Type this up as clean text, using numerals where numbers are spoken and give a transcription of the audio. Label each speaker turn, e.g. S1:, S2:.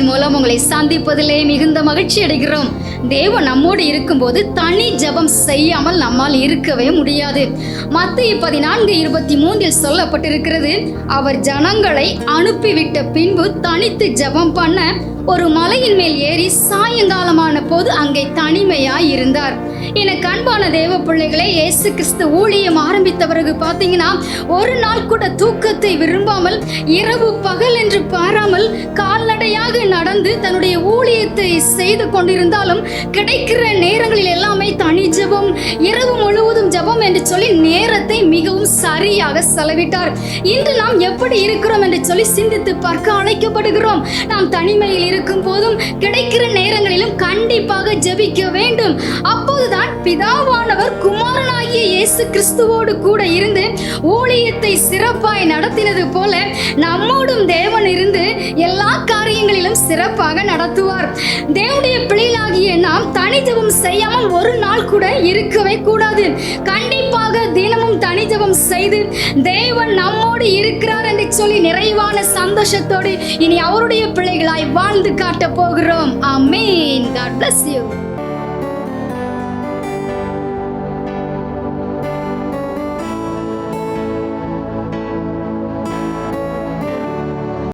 S1: மூலம் உங்களை சந்திப்பதிலே மிகுந்த மகிழ்ச்சி அடைகிறோம். தேவன் நம்மோடு இருக்கும்போது தனி ஜெபம் செய்யாமல் நம்மால் இருக்கவே முடியாது. மத்தேயு 14:23 சொல்லப்பட்டிருக்கிறது, அவர் ஜனங்களை அனுப்பிவிட்ட பின்பு தனித்து ஜெபம் பண்ண ஒரு மலையின் மேல் ஏறி சாயங்காலமான போது அங்கே தனிமையாய் இருந்தார். எனக்கு அன்பான தேவ பிள்ளைகளே, இயேசு கிறிஸ்து ஊழியம் ஆரம்பித்த பிறகு பார்த்தீங்கன்னா, ஒரு நாள் கூட தூக்கத்தை விரும்பாமல், இரவு பகல் என்று பாராமல் கால்நடையாக நடந்து தன்னுடைய ஊழியத்தை செய்து கொண்டிருந்தாலும் கிடைக்கிற நேரங்களில் எல்லாமே தனி ஜெபம், இரவு முழுவதும் ஜெபம் என்று சொல்லி நேரத்தை மிகவும் சரியாக செலவிட்டார். இன்று நாம் எப்படி இருக்கிறோம் என்று சொல்லி சிந்தித்து பார்க்க அழைக்கப்படுகிறோம். நாம் தனிமையில் இருக்கும் போதும் கிடைக்கிற நேரங்களிலும் கண்டிப்பாக ஜெபிக்க வேண்டும். அப்போதுதான் பிதாவானவர் குமாரனாகிய இயேசு கிறிஸ்துவோடு கூட இருந்து ஊழியத்தை சிறப்பாய் நடத்தினது போல நம்மோடும் தேவன் இருந்து எல்லா காரியங்களிலும் சிறப்பாக நடத்துவார். தேவனுடைய பிள்ளைகளாகிய நாம் தனி ஜெபம் செய்யாமல் ஒரு நாள் கூட இருக்கவே கூடாது. கண்டிப்பாக தினமும் தனி ஜெபம் செய்து தேவன் நம்மோடு இருக்கிறார் என்று சொல்லி நிறைவான சந்தோஷத்தோடு இனி அவருடைய பிள்ளைகளாய் வாழ்ந்து காட்ட போகிறோம். ஆமென். God bless you.